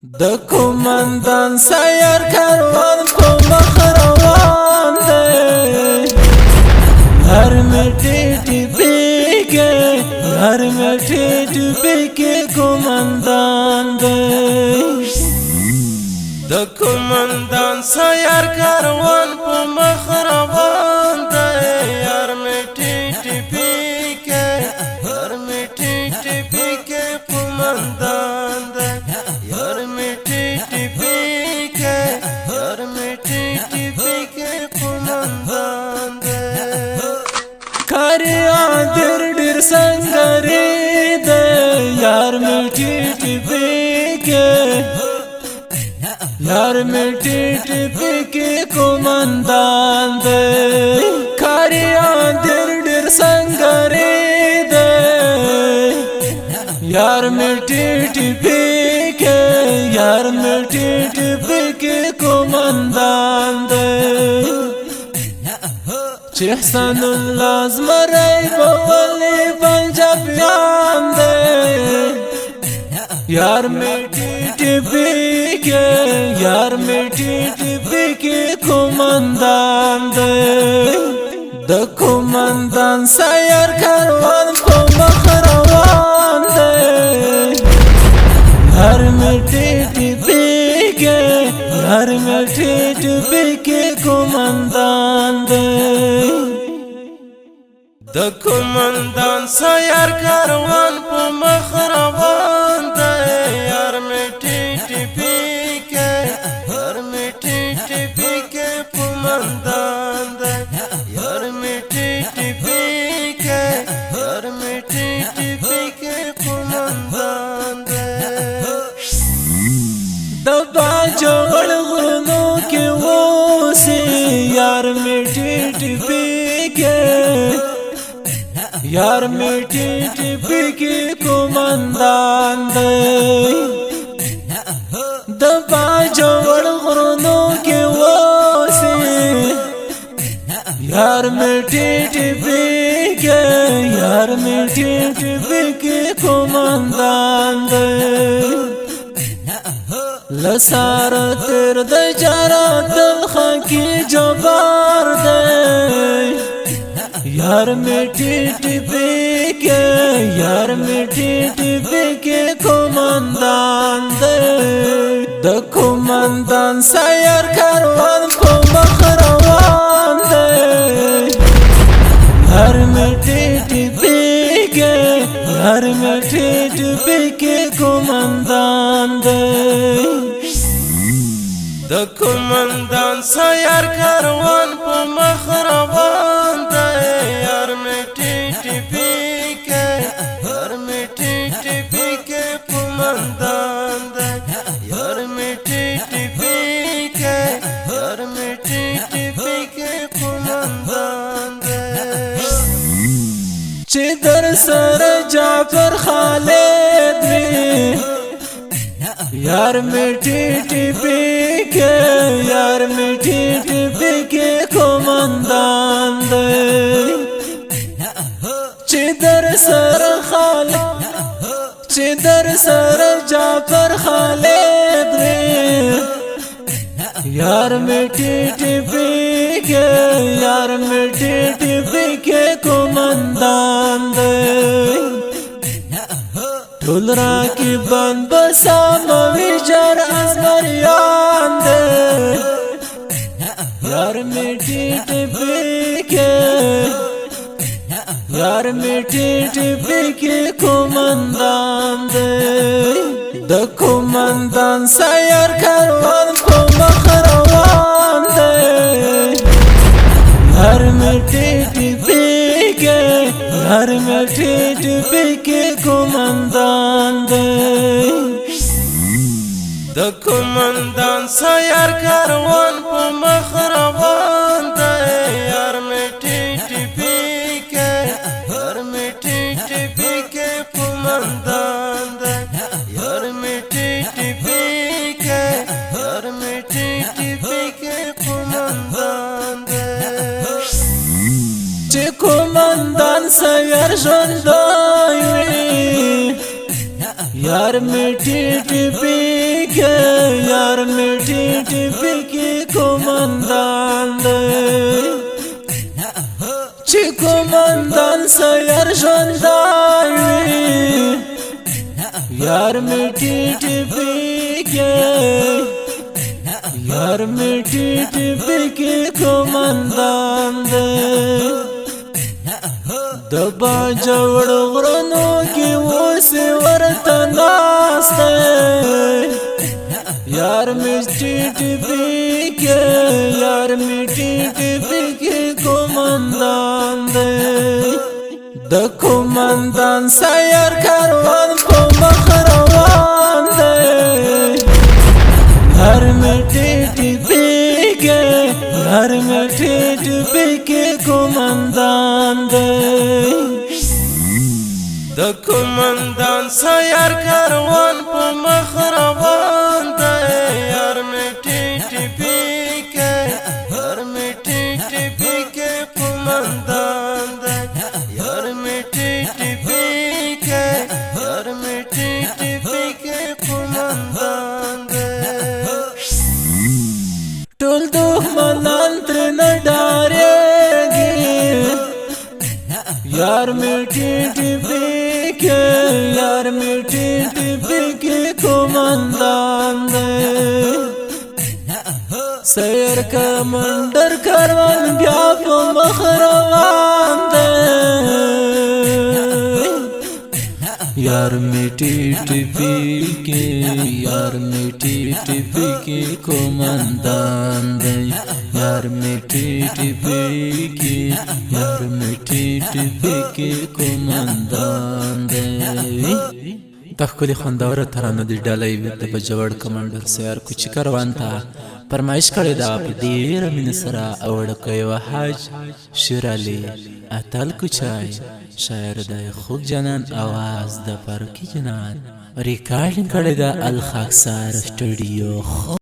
د کومندان سیر کاروان په مخ روان دی هر میټی ټیپی کې هر میټی ټیپی کې کومندان دی د کومندان سیر کاروان په مخ روان دی هر میټی ټیپی کې هر میټی ټیپی کې کومندان دی हर मिट्टी टिपी के हर मिट्टी टिपी के कुमंदान दे कारिया दिर दिर संगरी दे यार मिट्टी टिपी के यार मिट्टी टिपी के कुमंदान दे कारिया दिर दिर संगरी दे यार मिट्टी टिपी यार मिट्टी टिपी के कुमंदान दे एहसानुल्लाह ज़मराई बोली पंजाबियान दे यार मिट्टी टिपी के यार मिट्टी टिपी के कुमंदान दे द कुमंदान सैर कारवान को मख रवान दे हर मिट्टी टिपी के हर मिट्टी टिपी के कुमंदान दे द कुमंदान सैर कारवान पे मख रवान दे हर मिट्टी टिपी के हर मिट्टी टिपी के कुमंदान दे हर मिट्टी टिपी के हर मिट्टी टिपी के कुमंदान दे दबा जोड़ गुनो के वो से यार मिट्टी टिपी के यार मिट्टी टिपी के कुमंदान दे दबा जोड़ गुनो के वो से यार मिट्टी टिपी के यार मिट्टी टिपी के कुमंदान दे लसार तेर दे जारा दिल खाकी जबार दे यार मिट्टी टिपी के यार मिट्टी टिपी के कुमंदान दे द कुमंदान सैर कारवान को मख रवान दे हर मिट्टी टिपी के हर मिट्टी टिपी के कुमंदान दे द कुमंदान सैर कारवान पे मख रवान दे हर मिट्टी टिपी के हर मिट्टी टिपी के कुमंदान दे हर मिट्टी टिपी के हर मिट्टी टिपी के कुमंदान दे चिदर सर जाफर खालिद यार मिट्टी टिपी के यार मिट्टी टिपी के कुमंदान दे चिदर सर खालिद चिदर सर जाफर खालिद यार मिट्टी टिपी के यार मिट्टी टिपी के कुमंदान दे ढोलरा की बंद बसा मविजर अजमरियान दे यार मिट्टी टिपी के यार मिट्टी टिपी के कुमंदान दे द कुमंदान सैर कारवान को मख रवान दे हर मिट्टी टिपी के हर मिट्टी टिपी के कुमंदान दे द कुमंदान सैर कारवान पे मख रवान दे हर मिट्टी टिपी के हर मिट्टी टिपी के कुमंदान दे हर मिट्टी टिपी के हर मिट्टी टिपी के कुमंदान दे कुमंदान सैर ژوندی यार मिट्टी टिपी के यार मिठी टिपी के कोमंदान दे ची कोमंदान से यार शंदावी यार मिठी टिपी के यार मिठी टिपी के कोमंदान दे दबा जवड़ गरनों की वो से वर्तनास्ते यार मिठी टिपी के यार मिठी टिपी के कोमंदान दे द कोमंदान से यार कारवान को मखरवान दे यार मिठी टिपी के यार मिठी टिपी के कोमंदान दे د کومندان سے یار کاروان په مخ روان دی یار میټی ټپی کې یار میټی ټپی کې کومندان دی یار میټی ټپی کې یار میټی ټپی کې کومندان دی ټول دښمنان تر نه ډارېږي यार मिठी टिपी के यार मिठी टिपी के कोमंदान दे सैर कमंडर कारवान बया पे मख रवान दे यार मिठी टिपी के यार मिठी टिपी के कोमंदान दे यार मिठी टिपी के यार मिठी टिपी के कोमंदान दे تخکلی خوندور ترانه دی ډالۍ د بجوړ کمانډر سیار کوچ کاروان ته فرمایش کړی دا په ډیر مینه سره اوړ کوي حاج شیر علي اتل کوچای شاعر د خوب جنان आवाज د فرقي جنان ریکارډینګ کړی دا الخاکسار سټوډیو